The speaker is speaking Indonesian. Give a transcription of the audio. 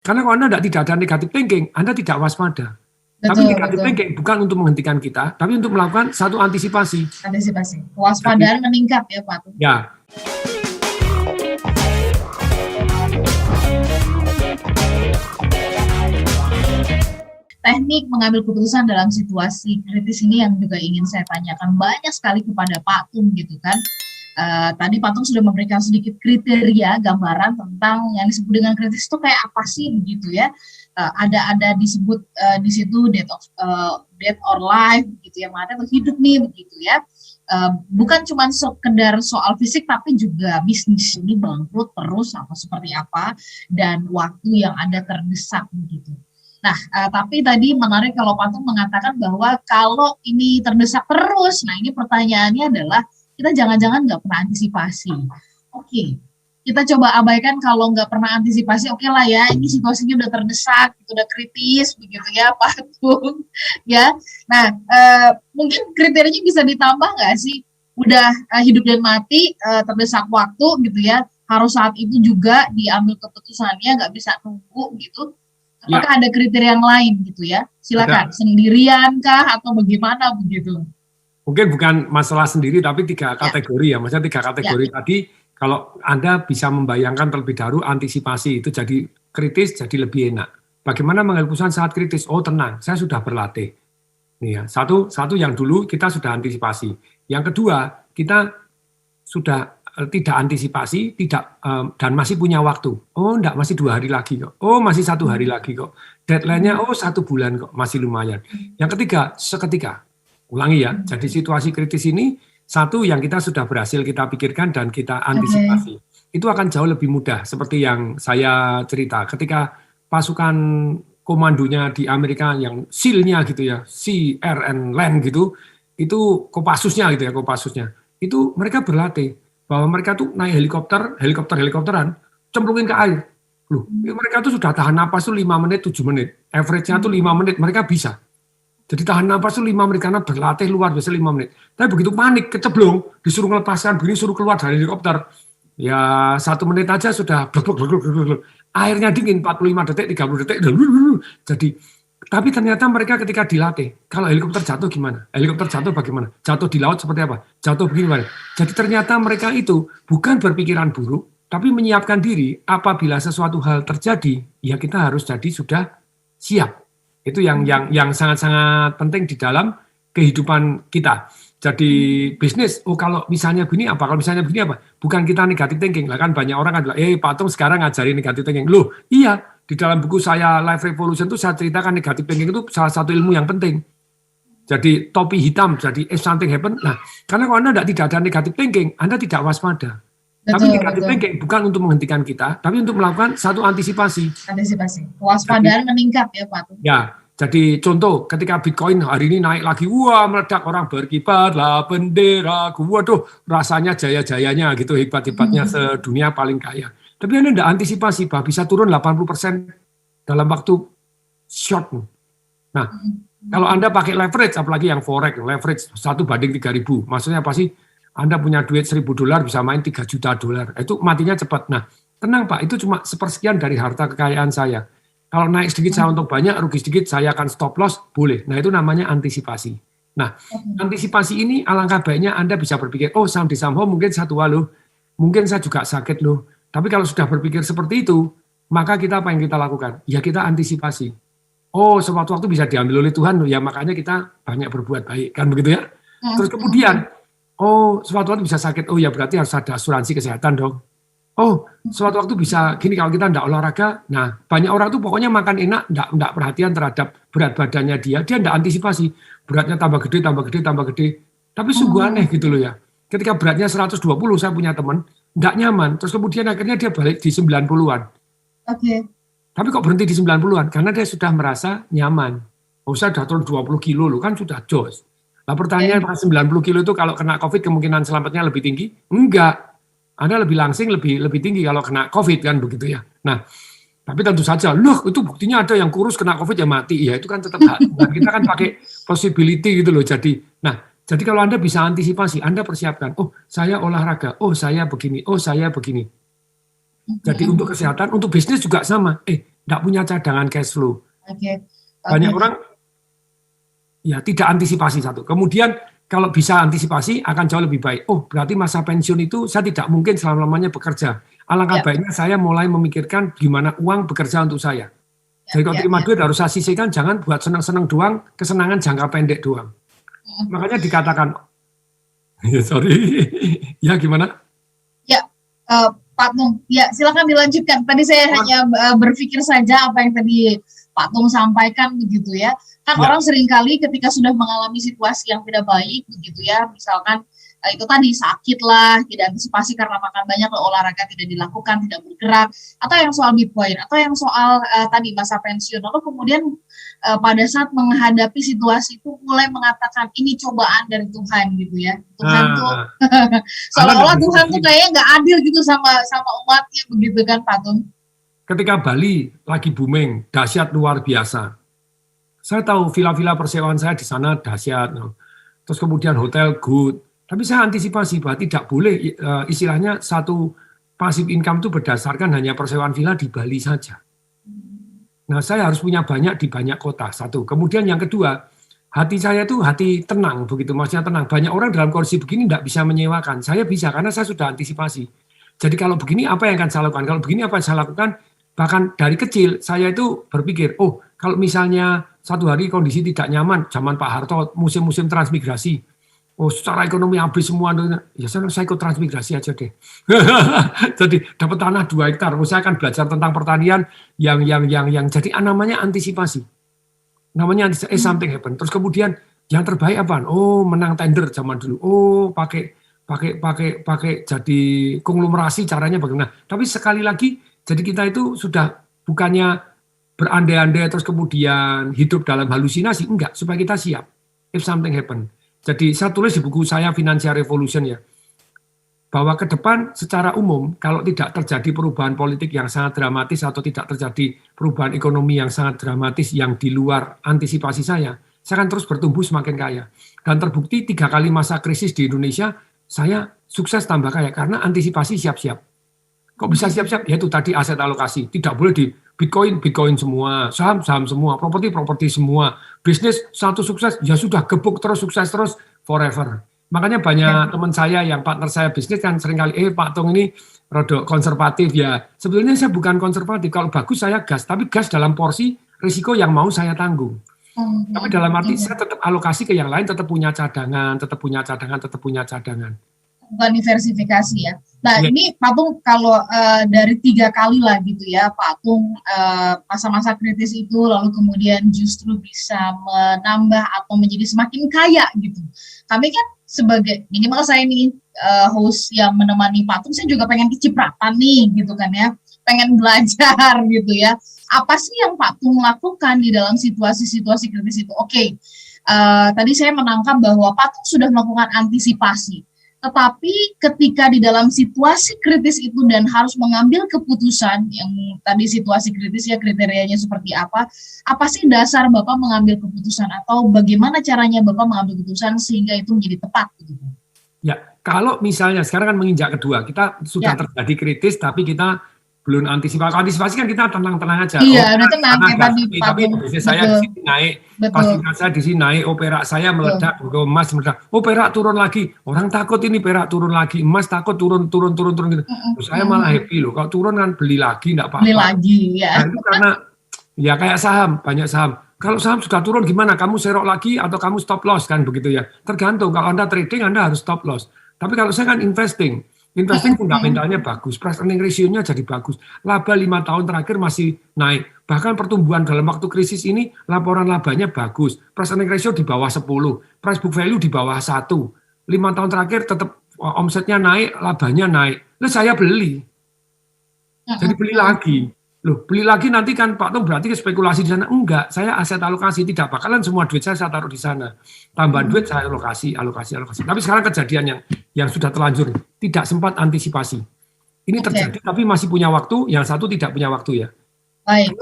Karena kalau Anda tidak ada negatif thinking, Anda tidak waspada. Tapi Betul, negatif betul. thinking bukan untuk menghentikan kita, tapi untuk melakukan satu antisipasi. Antisipasi. Jadi, Kewaspadaan meningkat ya Pak. ya, Teknik mengambil keputusan dalam situasi kritis ini yang juga ingin saya tanyakan banyak sekali kepada Pak Tung gitu kan. Tadi Pak Tung sudah memberikan sedikit kriteria gambaran tentang yang disebut dengan kritis itu kayak apa sih begitu ya. Ada disebut di situ death or life gitu ya, mana hidup nih begitu ya. Bukan cuma sekedar soal fisik tapi juga bisnis ini bangkrut terus atau seperti apa dan waktu yang ada terdesak begitu. Nah, tapi tadi menarik kalau Pak Tung mengatakan bahwa kalau ini terdesak terus, nah ini pertanyaannya adalah kita jangan-jangan nggak pernah antisipasi. Oke, kita coba abaikan kalau nggak pernah antisipasi, oke lah ya, ini situasinya udah terdesak, udah kritis, begitu ya Pak Tung. Ya, nah mungkin kriterianya bisa ditambah nggak sih? Udah hidup dan mati, terdesak waktu gitu ya, harus saat itu juga diambil keputusannya, nggak bisa nunggu gitu. ya, Apakah ada kriteria yang lain gitu ya? Silakan, ada. sendirian kah atau bagaimana begitu? Mungkin bukan masalah sendiri, tapi 3 Ya, kategori ya. Maksudnya 3 ya, kategori tadi, kalau Anda bisa membayangkan terlebih dahulu antisipasi itu jadi kritis, jadi lebih enak. Bagaimana mengambil keputusan saat kritis? Oh tenang, saya sudah berlatih. Nih ya, satu yang dulu kita sudah antisipasi. Yang kedua, kita sudah tidak antisipasi, dan masih punya waktu. Oh enggak, masih 2 hari lagi kok. Oh masih 1 hari lagi kok. Deadline-nya, oh 1 bulan kok, masih lumayan. Yang ketiga, seketika. Ulangi ya, jadi situasi kritis ini, satu yang kita sudah berhasil kita pikirkan dan kita antisipasi. oke. Itu akan jauh lebih mudah, seperti yang saya cerita. Ketika pasukan komandonya di Amerika yang SEAL-nya gitu ya, Sea, Air, and Land gitu, itu Kopassusnya gitu ya, Kopassusnya. Itu mereka berlatih bahwa mereka tuh naik helikopteran, cemplungin ke air. Loh, mereka tuh sudah tahan napas tuh 5 menit, 7 menit. Average-nya tuh 5 menit, mereka bisa. Jadi tahan napas tuh 5 menit, karena berlatih luar biasa 5 menit. Tapi begitu panik, keceblong, disuruh melepaskan begini, suruh keluar dari helikopter. Ya 1 menit aja sudah blek. Airnya dingin, 45 detik, 30 detik. Jadi, tapi ternyata mereka ketika dilatih, kalau helikopter jatuh gimana? Helikopter jatuh bagaimana? Jatuh di laut seperti apa? Jatuh begini. Jadi ternyata mereka itu bukan berpikiran buruk, tapi menyiapkan diri apabila sesuatu hal terjadi, ya kita harus jadi sudah siap. Itu yang sangat-sangat penting di dalam kehidupan kita. Jadi bisnis, oh kalau misalnya begini apa, kalau misalnya begini apa, bukan kita negatif thinking. Lah kan banyak orang kan bilang, Pak Tung sekarang ngajarin negatif thinking. Loh iya, di dalam buku saya Life Revolution itu saya ceritakan negatif thinking itu salah satu ilmu yang penting. Jadi topi hitam, jadi if something happen. Nah, karena kalau Anda tidak ada negatif thinking, Anda tidak waspada. Tapi Betul, negatif betul. thinking bukan untuk menghentikan kita, tapi untuk melakukan satu antisipasi. Antisipasi. Jadi Kewaspadaan meningkat ya Pak Tung. ya, jadi contoh ketika Bitcoin hari ini naik lagi, wah meledak, orang berkibarlah bendera, waduh rasanya jaya-jayanya gitu, hebat-hebatnya sedunia paling kaya. Tapi Anda tidak antisipasi bahwa bisa turun 80% dalam waktu short. Nah, kalau Anda pakai leverage, apalagi yang forex, leverage 1:3.000, maksudnya apa sih? Anda punya duit $1.000 bisa main $3 juta, itu matinya cepat. Nah, tenang Pak, itu cuma sepersekian dari harta kekayaan saya. Kalau naik sedikit saya untung banyak, rugi sedikit saya akan stop loss, boleh. Nah, itu namanya antisipasi. Nah, antisipasi ini alangkah baiknya Anda bisa berpikir, oh saham di saham mungkin satu loh, mungkin saya juga sakit loh. Tapi kalau sudah berpikir seperti itu, maka kita apa yang kita lakukan? Ya kita antisipasi. Oh, sewaktu waktu bisa diambil oleh Tuhan, ya makanya kita banyak berbuat baik, kan begitu ya. Terus kemudian, oh sewaktu waktu bisa sakit, oh ya berarti harus ada asuransi kesehatan dong. Oh, suatu waktu bisa gini kalau kita tidak olahraga. Nah, banyak orang tuh pokoknya makan enak, tidak perhatian terhadap berat badannya dia tidak antisipasi. Beratnya tambah gede, tambah gede, tambah gede. Tapi sungguh aneh gitu loh ya. Ketika beratnya 120, saya punya teman, tidak nyaman. Terus kemudian akhirnya dia balik di 90-an. Oke. Tapi kok berhenti di 90-an? Karena dia sudah merasa nyaman. Oh, saya sudah turun 20 kilo loh, kan sudah jos. Nah, pertanyaan 90 kilo itu kalau kena COVID kemungkinan selamatnya lebih tinggi? Enggak. Anda lebih langsing, lebih tinggi kalau kena COVID kan begitu ya. Nah, tapi tentu saja, loh itu buktinya ada yang kurus kena COVID ya mati. Ya itu kan tetap hak. Dan kita kan pakai possibility gitu loh. Jadi kalau Anda bisa antisipasi, Anda persiapkan, oh saya olahraga, oh saya begini, oh saya begini. Jadi untuk kesehatan, untuk bisnis juga sama. tidak punya cadangan cash flow. Oke. Banyak orang ya tidak antisipasi satu. Kemudian kalau bisa antisipasi akan jauh lebih baik. Oh, berarti masa pensiun itu saya tidak mungkin selama-lamanya bekerja. Alangkah baiknya saya mulai memikirkan gimana uang bekerja untuk saya. Jadi kalau terima duit harus saya sisihkan, jangan buat senang-senang doang, kesenangan jangka pendek doang. Makanya dikatakan, ya sorry, ya gimana? Ya, Pak Tung, ya silakan dilanjutkan. Tadi saya hanya berpikir saja apa yang tadi Pak Tung sampaikan begitu ya. Kan orang seringkali ketika sudah mengalami situasi yang tidak baik begitu ya, misalkan itu tadi sakit lah, tidak antisipasi karena makan banyak, olahraga tidak dilakukan, tidak bergerak, atau yang soal Bitcoin, atau yang soal tadi masa pensiun, lalu kemudian pada saat menghadapi situasi itu mulai mengatakan ini cobaan dari Tuhan gitu ya, Tuhan tuh seolah-olah Tuhan tuh kayaknya nggak adil gitu sama umatnya begitu kan Pak Tung? Ketika Bali lagi booming, dahsyat luar biasa. Saya tahu villa-villa persewaan saya di sana dahsyat, terus kemudian hotel good. Tapi saya antisipasi bahwa tidak boleh istilahnya satu passive income itu berdasarkan hanya persewaan villa di Bali saja. Nah, saya harus punya banyak di banyak kota, satu. Kemudian yang kedua, hati saya itu hati tenang, begitu maksudnya tenang. Banyak orang dalam kondisi begini tidak bisa menyewakan. Saya bisa karena saya sudah antisipasi. Jadi kalau begini apa yang akan saya lakukan? Kalau begini apa yang saya lakukan? Bahkan dari kecil saya itu berpikir, oh kalau misalnya satu hari kondisi tidak nyaman, zaman Pak Harto, musim-musim transmigrasi, oh secara ekonomi habis semua, ya saya ikut transmigrasi aja deh. Jadi dapat tanah 2 hektar, saya akan belajar tentang pertanian yang jadi namanya antisipasi. Namanya something happen. Terus kemudian yang terbaik apa? Oh menang tender zaman dulu. Oh pakai jadi konglomerasi caranya bagaimana. Tapi sekali lagi, jadi kita itu sudah bukannya berandai-andai terus kemudian hidup dalam halusinasi, enggak, supaya kita siap if something happen. Jadi saya tulis di buku saya Financial Revolution ya, bahwa ke depan secara umum kalau tidak terjadi perubahan politik yang sangat dramatis atau tidak terjadi perubahan ekonomi yang sangat dramatis yang di luar antisipasi saya akan terus bertumbuh semakin kaya. Dan terbukti 3 kali masa krisis di Indonesia, saya sukses tambah kaya karena antisipasi siap-siap. Kok bisa siap-siap? Ya itu tadi aset alokasi. Tidak boleh di Bitcoin semua, saham semua, properti semua. Bisnis satu sukses, ya sudah gebuk terus, sukses terus, forever. Makanya banyak teman saya yang partner saya bisnis kan seringkali, Pak Tung ini rada konservatif ya. Sebetulnya saya bukan konservatif, kalau bagus saya gas, tapi gas dalam porsi risiko yang mau saya tanggung. Tapi dalam arti saya tetap alokasi ke yang lain, tetap punya cadangan. Bukan diversifikasi ya. Nah ini Pak Tung kalau dari 3 kali lah gitu ya Pak Tung masa-masa kritis itu lalu kemudian justru bisa menambah atau menjadi semakin kaya gitu. Kami kan sebagai minimal saya nih host yang menemani Pak Tung, saya juga pengen kecipratan nih gitu kan ya, pengen belajar gitu ya. Apa sih yang Pak Tung lakukan di dalam situasi-situasi kritis itu? Oke, tadi saya menangkap bahwa Pak Tung sudah melakukan antisipasi. Tetapi ketika di dalam situasi kritis itu dan harus mengambil keputusan yang tadi situasi kritis ya kriterianya seperti apa sih dasar Bapak mengambil keputusan atau bagaimana caranya Bapak mengambil keputusan sehingga itu menjadi tepat gitu? Ya, kalau misalnya sekarang kan menginjak kedua, kita sudah terjadi kritis tapi kita belum antisipasi. Antisipasi kan kita tenang-tenang aja. Iya, udah tenang kayak tadi. Tapi bisnis saya di sini naik, fasilitas saya di sini naik, perak saya meledak, emas meledak. Perak turun lagi. Orang takut ini perak turun lagi, emas takut turun gitu. Saya malah happy loh. Kalau turun kan beli lagi, enggak apa-apa. Beli lagi, ya. Nah, itu karena ya kayak saham, banyak saham. Kalau saham sudah turun gimana? Kamu serok lagi atau kamu stop loss kan begitu ya? Tergantung. Kalau Anda trading, Anda harus stop loss. Tapi kalau saya kan investing fundamentalnya bagus, price earning ratio-nya jadi bagus. Laba 5 tahun terakhir masih naik. Bahkan pertumbuhan dalam waktu krisis ini laporan labanya bagus. Price earning ratio di bawah 10, price book value di bawah 1. 5 tahun terakhir tetap omsetnya naik, labanya naik. Lalu saya beli. Jadi beli lagi. Loh, beli lagi nanti kan Pak Tung berarti spekulasi di sana. Enggak, saya aset alokasi, tidak bakalan semua duit saya taruh di sana. Tambahan duit saya alokasi. Tapi sekarang kejadian yang sudah terlanjur tidak sempat antisipasi. Ini terjadi tapi masih punya waktu, yang satu tidak punya waktu ya. Baik.